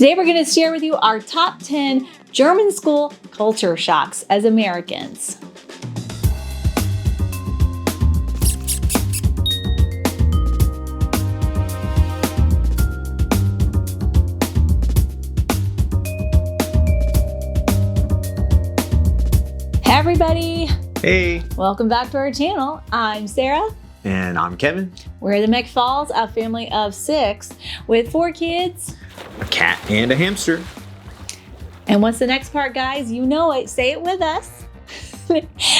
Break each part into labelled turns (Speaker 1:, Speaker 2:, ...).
Speaker 1: Today we're going to share with you our top 10 German school culture shocks as Americans. Hey everybody!
Speaker 2: Hey!
Speaker 1: Welcome back to our channel. I'm Sarah.
Speaker 2: And I'm Kevin.
Speaker 1: We're the McFalls, a family of 6 with 4 kids.
Speaker 2: A cat and a hamster.
Speaker 1: And what's the next part, guys? You know it. Say it with us.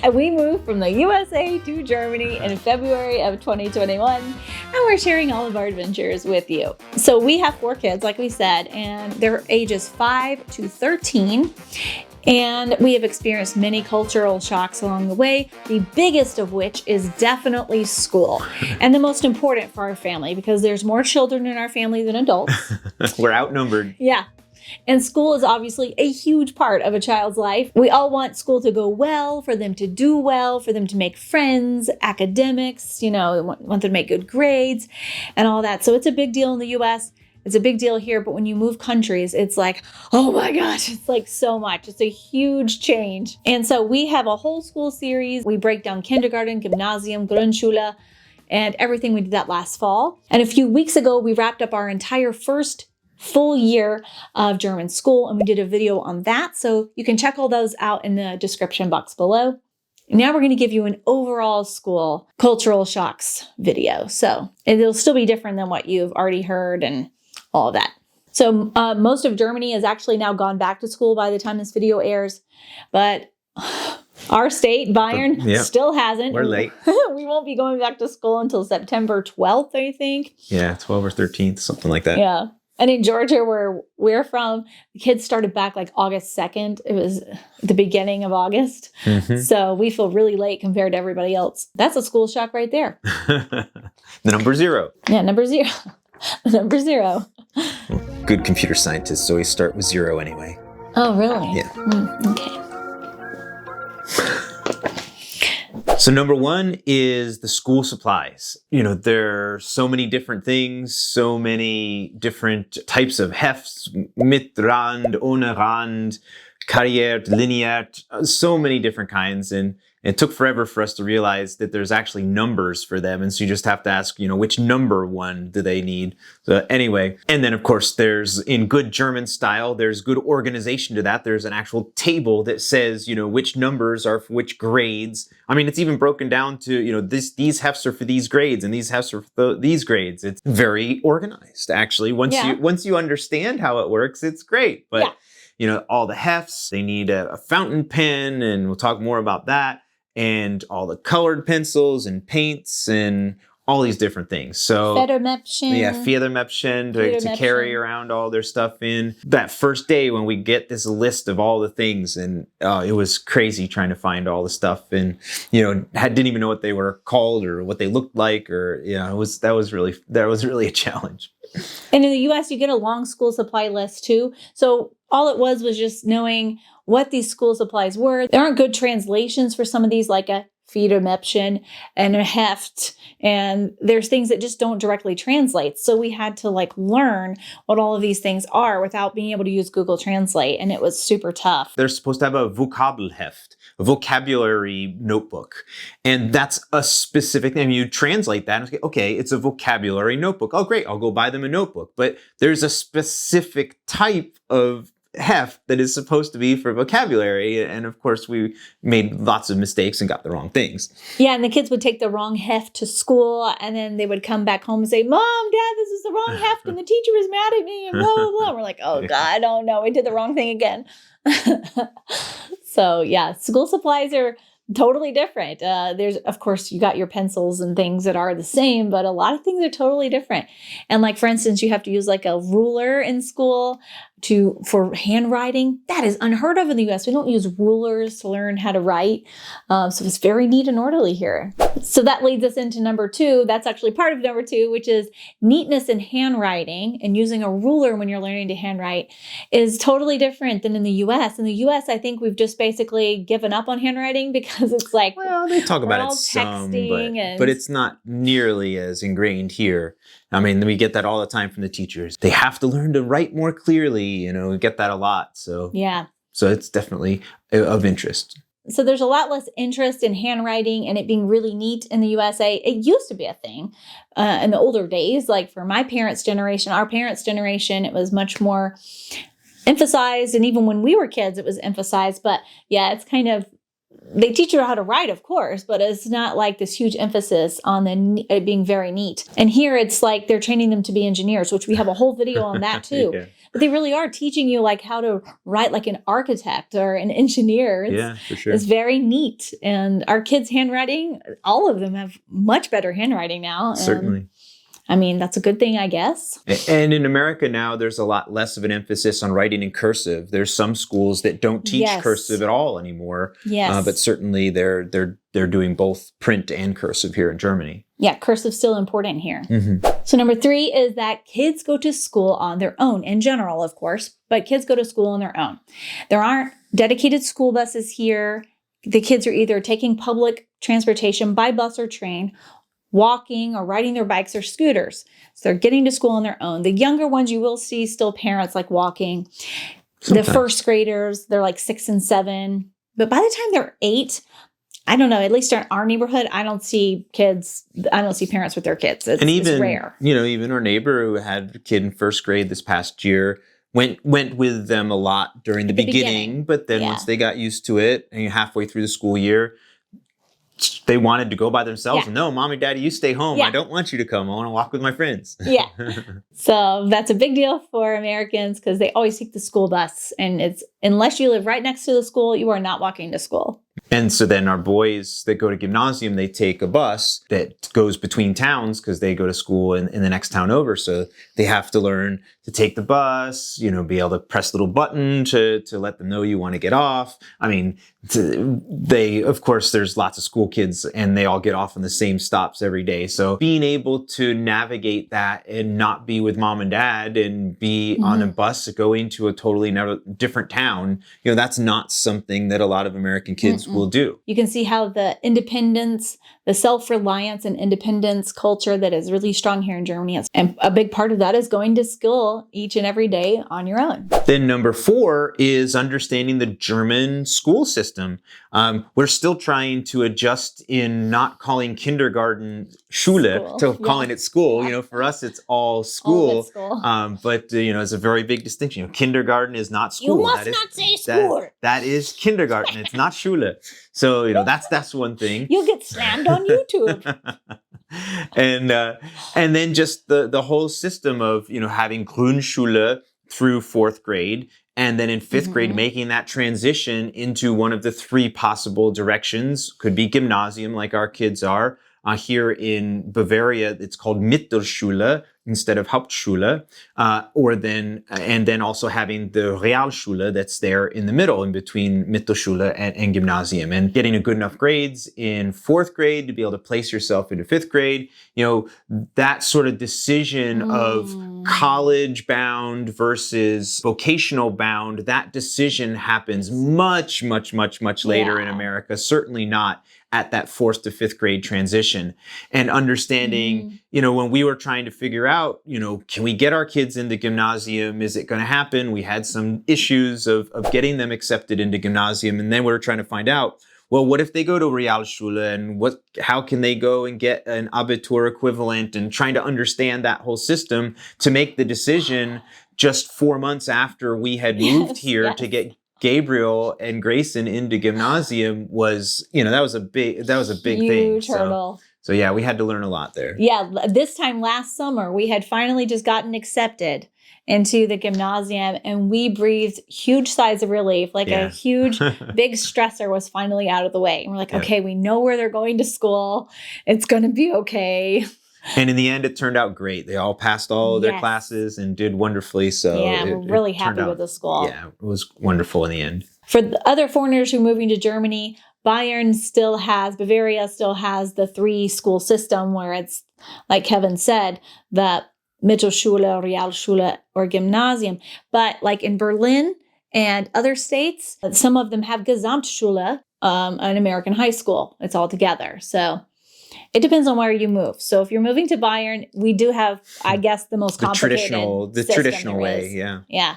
Speaker 1: And we moved from the USA to Germany in February of 2021. And we're sharing all of our adventures with you. So we have 4 kids, like we said, and their ages 5 to 13. And we have experienced many cultural shocks along the way, the biggest of which is definitely school. And the most important for our family because there's more children in our family than adults.
Speaker 2: We're outnumbered.
Speaker 1: Yeah. And school is obviously a huge part of a child's life. We all want school to go well, for them to do well, for them to make friends, academics, want them to make good grades and all that. So it's a big deal in the US. It's a big deal here, but when you move countries, it's like, oh my gosh, it's like so much. It's a huge change. And so we have a whole school series. We break down kindergarten, gymnasium, Grundschule, and everything. We did that last fall. And a few weeks ago, we wrapped up our entire first full year of German school, and we did a video on that. So you can check all those out in the description box below. Now we're going to give you an overall school cultural shocks video. So it'll still be different than what you've already heard and all of that. So most of Germany has actually now gone back to school by the time this video airs, but our state, Bayern, still hasn't.
Speaker 2: We're late.
Speaker 1: We won't be going back to school until September 12th, I think.
Speaker 2: Yeah, 12th or 13th, something like that.
Speaker 1: Yeah. And in Georgia, where we're from, the kids started back like August 2nd. It was the beginning of August. Mm-hmm. So we feel really late compared to everybody else. That's a school shock right there.
Speaker 2: The number 0.
Speaker 1: Yeah, number 0. Number 0.
Speaker 2: Well, good computer scientists always start with 0 anyway.
Speaker 1: Oh, really?
Speaker 2: Yeah.
Speaker 1: Okay.
Speaker 2: So number 1 is the school supplies. There are so many different things, so many different types of hefts, mit Rand, ohne Rand, kariert, liniert, so many different kinds. And it took forever for us to realize that there's actually numbers for them. And so you just have to ask, which number one do they need? So anyway, and then of course there's, in good German style, there's good organization to that. There's an actual table that says, which numbers are for which grades. I mean, it's even broken down to, these hefts are for these grades and these hefts are for these grades. It's very organized, actually. Once you understand how it works, it's great. But, all the hefts, they need a fountain pen, and we'll talk more about that. And all the colored pencils and paints and all these different things. So
Speaker 1: Federmäppchen.
Speaker 2: Yeah, Federmäppchen to carry around all their stuff in. That first day when we get this list of all the things, and it was crazy trying to find all the stuff, and didn't even know what they were called or what they looked like, or that was really a challenge.
Speaker 1: And in the US, you get a long school supply list too. So all it was just knowing what these school supplies were. There aren't good translations for some of these, like a Federmäppchen and a heft, and there's things that just don't directly translate. So we had to learn what all of these things are without being able to use Google Translate, and it was super tough.
Speaker 2: They're supposed to have a Vokabelheft, a vocabulary notebook, and that's a specific thing. You translate that and say, okay, it's a vocabulary notebook. Oh, great, I'll go buy them a notebook. But there's a specific type of heft that is supposed to be for vocabulary, and of course we made lots of mistakes and got the wrong things. Yeah,
Speaker 1: and the kids would take the wrong heft to school, and then they would come back home and say, Mom, Dad, this is the wrong heft, and the teacher is mad at me, and blah, blah, blah. We're like, oh God, oh no, we did the wrong thing again. So yeah, school supplies are totally different. There's, of course, you got your pencils and things that are the same, but a lot of things are totally different. And for instance, you have to use a ruler in school for handwriting. That is unheard of in the US. We don't use rulers to learn how to write. So it's very neat and orderly here. So that leads us into number 2. That's actually part of number 2, which is neatness in handwriting. And using a ruler when you're learning to handwrite is totally different than in the US. In the US, I think we've just basically given up on handwriting because it's
Speaker 2: well, they talk about it some, but it's not nearly as ingrained here. I mean, we get that all the time from the teachers. They have to learn to write more clearly. We get that a lot. So
Speaker 1: Yeah.
Speaker 2: So it's definitely of interest.
Speaker 1: So there's a lot less interest in handwriting and it being really neat in the USA. It used to be a thing in the older days. Like for my parents' generation, our parents' generation, it was much more emphasized. And even when we were kids, it was emphasized. But yeah, it's kind of, they teach you how to write, of course, but it's not like this huge emphasis on it being very neat. And here it's like they're training them to be engineers, which we have a whole video on that too. Yeah. But they really are teaching you like how to write like an architect or an engineer.
Speaker 2: Yeah, for sure.
Speaker 1: It's very neat. And our kids' handwriting, all of them have much better handwriting now.
Speaker 2: Certainly.
Speaker 1: I mean, that's a good thing, I guess.
Speaker 2: And in America now, there's a lot less of an emphasis on writing in cursive. There's some schools that don't teach cursive at all anymore.
Speaker 1: Yes.
Speaker 2: But certainly they're doing both print and cursive here in Germany.
Speaker 1: Yeah, cursive's still important here. Mm-hmm. So number 3 is that kids go to school on their own, in general, of course, but kids go to school on their own. There aren't dedicated school buses here. The kids are either taking public transportation by bus or train, walking or riding their bikes or scooters. So they're getting to school on their own. The younger ones, you will see still parents like walking. Sometimes. The first graders, they're like 6 and 7. But by the time they're 8, I don't know, at least in our neighborhood, I don't see parents with their kids. It's rare.
Speaker 2: Even our neighbor who had a kid in first grade this past year went with them a lot during the beginning. But then once they got used to it and halfway through the school year, they wanted to go by themselves. Yeah. No, Mommy, Daddy, you stay home. Yeah. I don't want you to come. I want to walk with my friends.
Speaker 1: Yeah. So that's a big deal for Americans because they always take the school bus. And it's unless you live right next to the school, you are not walking to school.
Speaker 2: And so then our boys that go to gymnasium, they take a bus that goes between towns because they go to school in the next town over. So they have to learn to take the bus, be able to press the little button to let them know you want to get off. I mean, of course, there's lots of school kids and they all get off on the same stops every day. So being able to navigate that and not be with mom and dad and be on a bus going to a totally different town, that's not something that a lot of American kids will do.
Speaker 1: You can see how the independence, the self-reliance and independence culture that is really strong here in Germany. And a big part of that is going to school each and every day on your own.
Speaker 2: Then number 4 is understanding the German school system. We're still trying to adjust in not calling kindergarten Schule to calling it school. Yeah. For us, it's all school. But it's a very big distinction. Kindergarten is not school.
Speaker 1: You must not say school.
Speaker 2: That is kindergarten. It's not Schule. So, that's one thing.
Speaker 1: You'll get slammed on YouTube.
Speaker 2: And then just the whole system of, having Grundschule through 4th grade. And then in 5th grade, making that transition into one of the 3 possible directions. Could be gymnasium like our kids are. Here in Bavaria, it's called Mittelschule instead of Hauptschule, and then also having the Realschule that's there in the middle, in between Mittelschule and Gymnasium, and getting a good enough grades in 4th grade to be able to place yourself into 5th grade. That sort of decision of college bound versus vocational bound, that decision happens much, much, much, much later in America. Certainly not at that 4th to 5th grade transition. And understanding, when we were trying to figure out, can we get our kids into gymnasium? Is it going to happen? We had some issues of getting them accepted into gymnasium. And then we were trying to find out, well, what if they go to Realschule and how can they go and get an Abitur equivalent, and trying to understand that whole system to make the decision just 4 months after we had moved here to get Gabriel and Grayson into gymnasium was, that was a big thing.
Speaker 1: Huge hurdle.
Speaker 2: So yeah, we had to learn a lot there.
Speaker 1: Yeah, this time last summer, we had finally just gotten accepted into the gymnasium and we breathed huge sighs of relief, like a huge, big stressor was finally out of the way. And we're like, okay, we know where they're going to school. It's going to be okay.
Speaker 2: And in the end, it turned out great. They all passed all of their classes and did wonderfully. So
Speaker 1: we're really happy with the school.
Speaker 2: Yeah, it was wonderful in the end.
Speaker 1: For the other foreigners who are moving to Germany, Bavaria still has the 3 school system where it's, like Kevin said, the Mittelschule, Realschule, or Gymnasium. But like in Berlin and other states, some of them have Gesamtschule, an American high school. It's all together. So It depends on where you move. So if you're moving to Bayern, we do have, I guess, the most complicated
Speaker 2: the
Speaker 1: system
Speaker 2: traditional
Speaker 1: there
Speaker 2: way.
Speaker 1: is.
Speaker 2: Yeah.
Speaker 1: Yeah.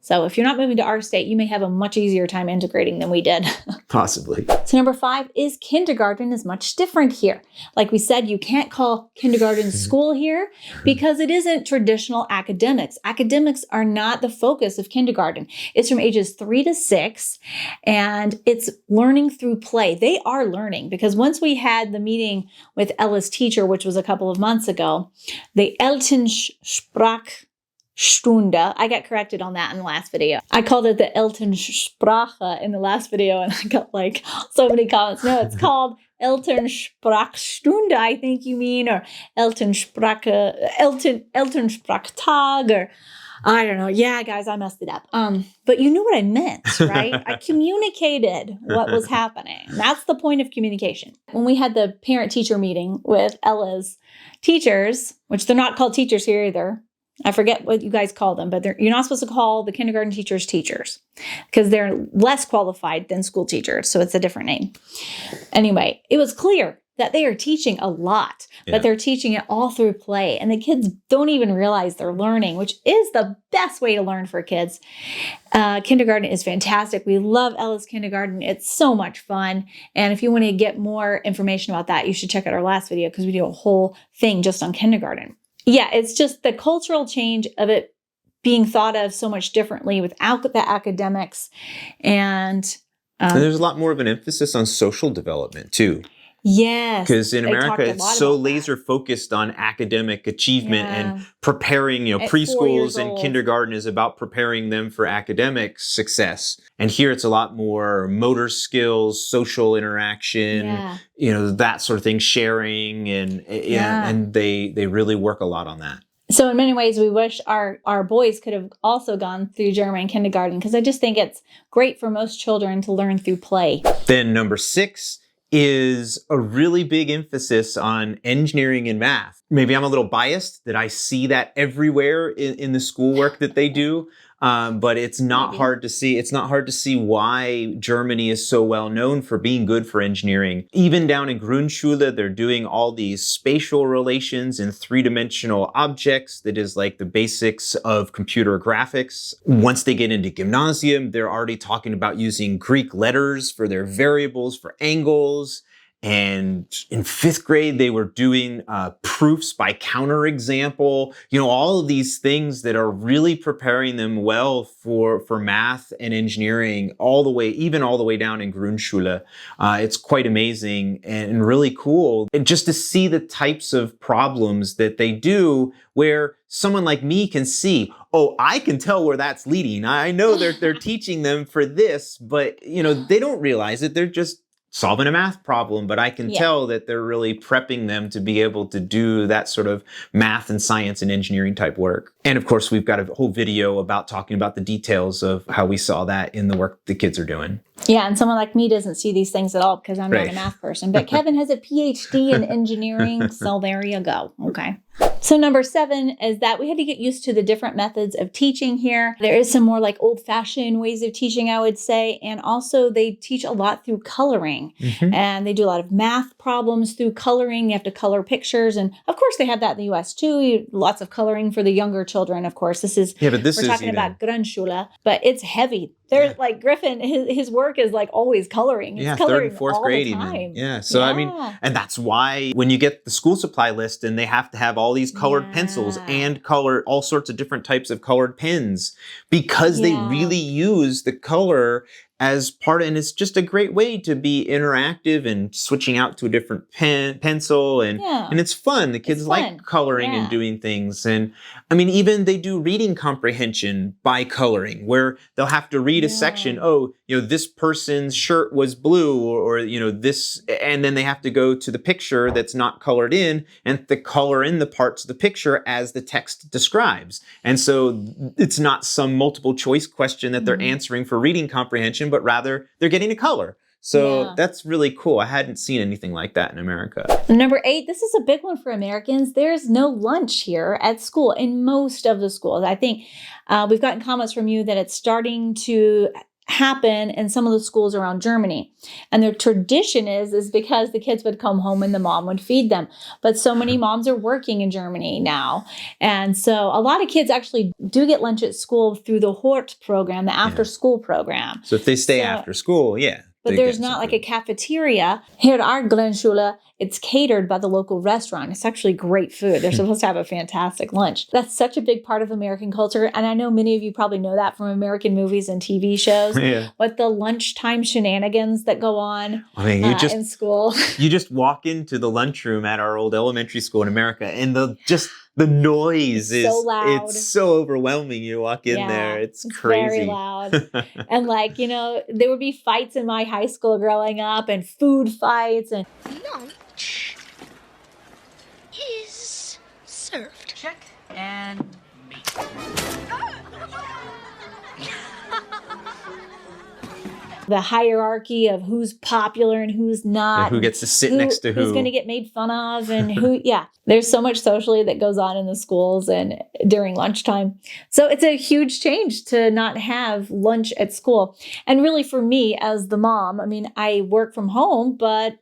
Speaker 1: So if you're not moving to our state, you may have a much easier time integrating than we did.
Speaker 2: Possibly.
Speaker 1: So number 5 is kindergarten is much different here. Like we said, you can't call kindergarten school here because it isn't traditional academics. Academics are not the focus of kindergarten. It's from ages 3 to 6, and it's learning through play. They are learning because once we had the meeting with Ella's teacher, which was a couple of months ago, the Elternsprach Stunde. I got corrected on that in the last video. I called it the Elternsprache in the last video, and I got like so many comments. No, it's called Elternsprachstunde, I think you mean, or Elternsprachtag, or I don't know. Yeah, guys, I messed it up. But you knew what I meant, right? I communicated what was happening. That's the point of communication. When we had the parent-teacher meeting with Ella's teachers, which they're not called teachers here either, I forget what you guys call them, but you're not supposed to call the kindergarten teachers teachers because they're less qualified than school teachers. So it's a different name. Anyway, it was clear that they are teaching a lot, but they're teaching it all through play. And the kids don't even realize they're learning, which is the best way to learn for kids. Kindergarten is fantastic. We love Ella's kindergarten. It's so much fun. And if you want to get more information about that, you should check out our last video because we do a whole thing just on kindergarten. Yeah, it's just the cultural change of it being thought of so much differently without the academics. And
Speaker 2: there's a lot more of an emphasis on social development too.
Speaker 1: Yes.
Speaker 2: Because in America, it's so laser focused on academic achievement and preparing, preschools and kindergarten is about preparing them for academic success. And here it's a lot more motor skills, social interaction, that sort of thing, sharing, and they really work a lot on that.
Speaker 1: So in many ways, we wish our boys could have also gone through German kindergarten because I just think it's great for most children to learn through play.
Speaker 2: Then number 6 is a really big emphasis on engineering and math. Maybe I'm a little biased that I see that everywhere in the schoolwork that they do, but it's not hard to see. It's not hard to see why Germany is so well known for being good for engineering. Even down in Grundschule, they're doing all these spatial relations in 3-dimensional objects. That is like the basics of computer graphics. Once they get into gymnasium, they're already talking about using Greek letters for their variables, for angles. And in 5th grade, they were doing proofs by counterexample, all of these things that are really preparing them well for math and engineering all the way down in Grundschule. It's quite amazing and really cool. And just to see the types of problems that they do where someone like me can see, oh, I can tell where that's leading. I know they're teaching them for this, but they don't realize it. They're just solving a math problem, but I can tell that they're really prepping them to be able to do that sort of math and science and engineering type work. And of course, we've got a whole video about talking about the details of how we saw that in the work the kids are doing.
Speaker 1: Yeah, and someone like me doesn't see these things at all because I'm not a math person. But Kevin has a PhD in engineering, so there you go. Okay. So number 7 is that we had to get used to the different methods of teaching here. There is some more like old-fashioned ways of teaching, I would say. And also they teach a lot through coloring. And they do a lot of math problems through coloring. You have to color pictures. And of course they have that in the US too. Lots of coloring for the younger children, of course. We're talking about Grundschule, but it's heavy. There's like Griffin, his work is like always coloring. It's coloring
Speaker 2: 3rd and 4th
Speaker 1: all
Speaker 2: grade
Speaker 1: the time.
Speaker 2: even. So I mean, and that's why when you get the school supply list and they have to have all these colored pencils and color all sorts of different types of colored pens because they really use the color as part of, and it's just a great way to be interactive and switching out to a different pencil and it's fun. The kids like coloring and doing things. And I mean, even they do reading comprehension by coloring where they'll have to read a section. Oh, this person's shirt was blue or this, and then they have to go to the picture that's not colored in and the color in the parts of the picture as the text describes. And so it's not some multiple choice question that they're answering for reading comprehension, but rather they're getting a color. So that's really cool. I hadn't seen anything like that in America.
Speaker 1: Number 8, this is a big one for Americans. There's no lunch here at school in most of the schools. I think we've gotten comments from you that it's starting to happen in some of the schools around Germany. And their tradition is because the kids would come home and the mom would feed them. But so many moms are working in Germany now. And so a lot of kids actually do get lunch at school through the Hort program, the after school program.
Speaker 2: So if they stay after school,
Speaker 1: But there's not like a cafeteria. Here at our Grundschule, it's catered by the local restaurant. It's actually great food. They're supposed to have a fantastic lunch. That's such a big part of American culture. And I know many of you probably know that from American movies and TV shows. What the lunchtime shenanigans that go on in school.
Speaker 2: You just walk into the lunchroom at our old elementary school in America and the noise is
Speaker 1: so loud.
Speaker 2: It's so overwhelming. You walk in there, it's crazy.
Speaker 1: Very loud. And there would be fights in my high school growing up and food fights and
Speaker 3: lunch is served.
Speaker 4: Check and meet.
Speaker 1: the hierarchy of who's popular and who's not.
Speaker 2: Who gets to sit next to who.
Speaker 1: Who's going to get made fun of and who, There's so much socially that goes on in the schools and during lunchtime. So it's a huge change to not have lunch at school. And really for me as the mom, I work from home, but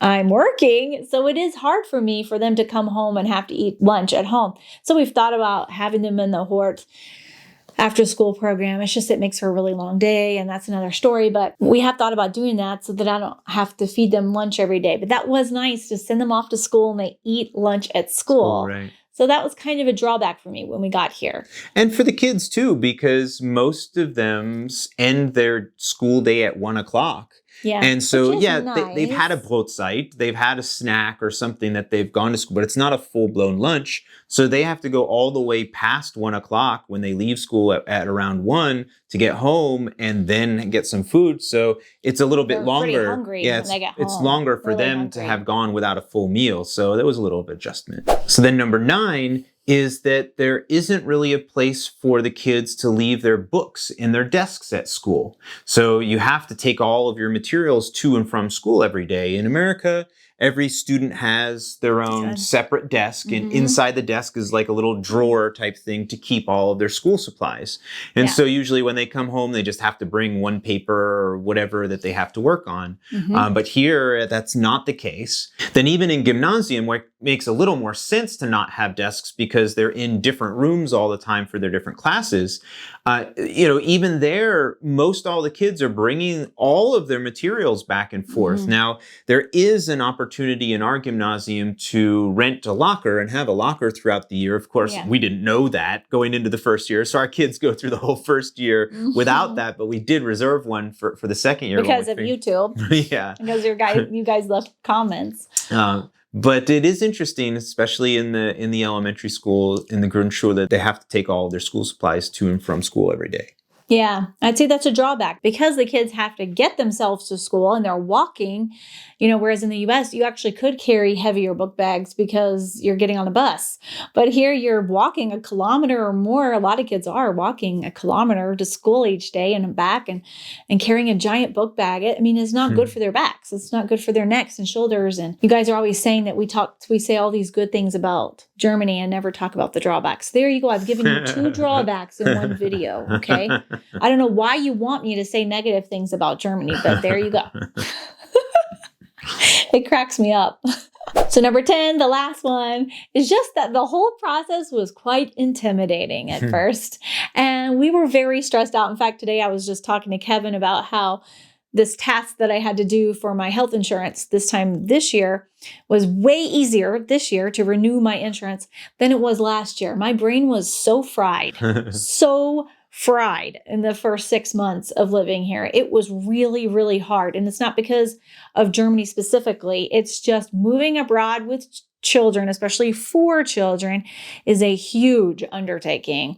Speaker 1: I'm working. So it is hard for me for them to come home and have to eat lunch at home. So we've thought about having them in the Hort after school program. It's just, it makes for a really long day and that's another story. But we have thought about doing that so that I don't have to feed them lunch every day. But that was nice to send them off to school and they eat lunch at school.
Speaker 2: Right.
Speaker 1: So that was kind of a drawback for me when we got here.
Speaker 2: And for the kids too, because most of them end their school day at 1 o'clock.
Speaker 1: Yeah.
Speaker 2: And so,
Speaker 1: nice.
Speaker 2: they've had a Brotzeit, they've had a snack or something that they've gone to school, but it's not a full-blown lunch. So they have to go all the way past 1 o'clock when they leave school at around 1 to get home and then get some food. So it's a little bit longer.
Speaker 1: Pretty hungry when they get home.
Speaker 2: It's longer for
Speaker 1: really
Speaker 2: them
Speaker 1: hungry.
Speaker 2: to have gone without a full meal. So there was a little of adjustment. So then number 9 is that there isn't really a place for the kids to leave their books in their desks at school. So you have to take all of your materials to and from school every day. In America, every student has their own separate desk, and inside the desk is like a little drawer type thing to keep all of their school supplies. And so usually when they come home, they just have to bring one paper or whatever that they have to work on. But here, that's not the case. Then even in gymnasium, where it makes a little more sense to not have desks because they're in different rooms all the time for their different classes, even there, most all the kids are bringing all of their materials back and forth. Now, there is an opportunity in our gymnasium to rent a locker and have a locker throughout the year. Of course, we didn't know that going into the first year. So our kids go through the whole first year without that, but we did reserve one for the second year.
Speaker 1: Because of YouTube. Because you guys left comments.
Speaker 2: But it is interesting, especially in the elementary school, in the Grundschule, that they have to take all of their school supplies to and from school every day.
Speaker 1: Yeah, I'd say that's a drawback because the kids have to get themselves to school and they're walking, whereas in the US, you actually could carry heavier book bags because you're getting on a bus. But here you're walking a kilometer or more. A lot of kids are walking a kilometer to school each day and back and carrying a giant book bag. It's not good for their backs. It's not good for their necks and shoulders. And you guys are always saying that we say all these good things about Germany and never talk about the drawbacks. There you go. I've given you 2 drawbacks in one video. Okay. I don't know why you want me to say negative things about Germany, but there you go. It cracks me up. So number 10, the last one, is just that the whole process was quite intimidating at first. And we were very stressed out. In fact, today I was just talking to Kevin about how this task that I had to do for my health insurance this year was way easier this year to renew my insurance than it was last year. My brain was so fried, in the first 6 months of living here. It was really, really hard. And it's not because of Germany specifically. It's just moving abroad with children, especially 4 children, is a huge undertaking.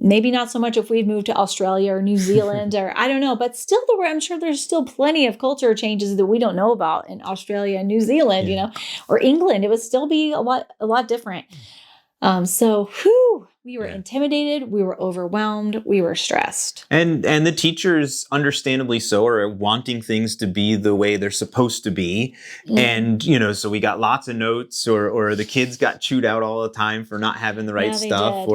Speaker 1: Maybe not so much if we'd moved to Australia or New Zealand or I don't know, but still I'm sure there's still plenty of culture changes that we don't know about in Australia and New Zealand, or England. It would still be a lot different. We were intimidated, we were overwhelmed, we were stressed.
Speaker 2: And the teachers, understandably so, are wanting things to be the way they're supposed to be. And, so we got lots of notes or the kids got chewed out all the time for not having the right stuff.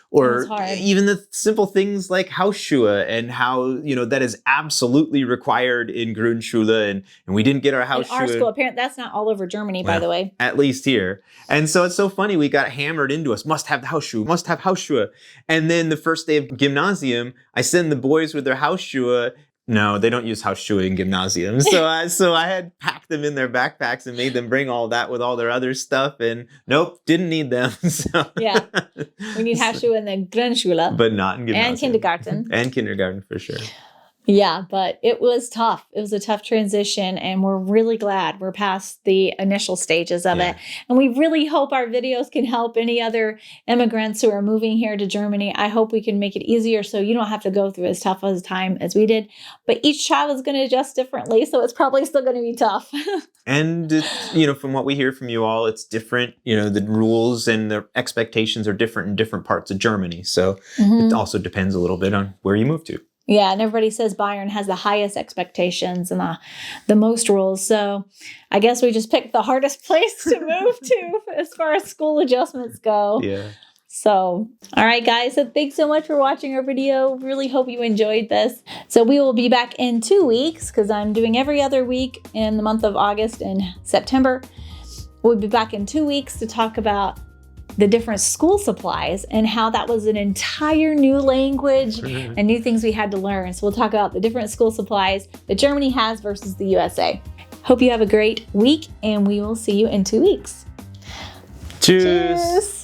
Speaker 2: Or
Speaker 1: It's hard.
Speaker 2: even the simple things like Hausschuhe and how, that is absolutely required in Grundschule. And we didn't get our
Speaker 1: In our
Speaker 2: Hausschuhe.
Speaker 1: school, apparently that's not all over Germany, by the way.
Speaker 2: At least here. And so it's so funny. We got hammered into us. Must have the Hausschuhe. Must have Hausschuhe. And then the first day of gymnasium, I send the boys with their Hausschuhe. No, they don't use Hausschuhe in gymnasium. So I had packed them in their backpacks and made them bring all that with all their other stuff. And nope, didn't need them. So.
Speaker 1: Yeah. We need Hausschuhe in the Grundschule.
Speaker 2: But not in gymnasium.
Speaker 1: And kindergarten.
Speaker 2: And kindergarten, for sure.
Speaker 1: Yeah, but it was tough. It was a tough transition, and we're really glad we're past the initial stages of it. And we really hope our videos can help any other immigrants who are moving here to Germany. I hope we can make it easier so you don't have to go through as tough a time as we did. But each child is going to adjust differently, so it's probably still going to be tough.
Speaker 2: And, from what we hear from you all, it's different. The rules and the expectations are different in different parts of Germany. So it also depends a little bit on where you move to.
Speaker 1: Yeah, and everybody says Bayern has the highest expectations and the most rules. So I guess we just picked the hardest place to move to as far as school adjustments go.
Speaker 2: Yeah.
Speaker 1: So, all right, guys. So thanks so much for watching our video. Really hope you enjoyed this. So we will be back in 2 weeks because I'm doing every other week in the month of August and September. We'll be back in 2 weeks to talk about the different school supplies and how that was an entire new language and new things we had to learn. So we'll talk about the different school supplies that Germany has versus the USA. Hope you have a great week, and we will see you in 2 weeks.
Speaker 2: Cheers.
Speaker 1: Cheers.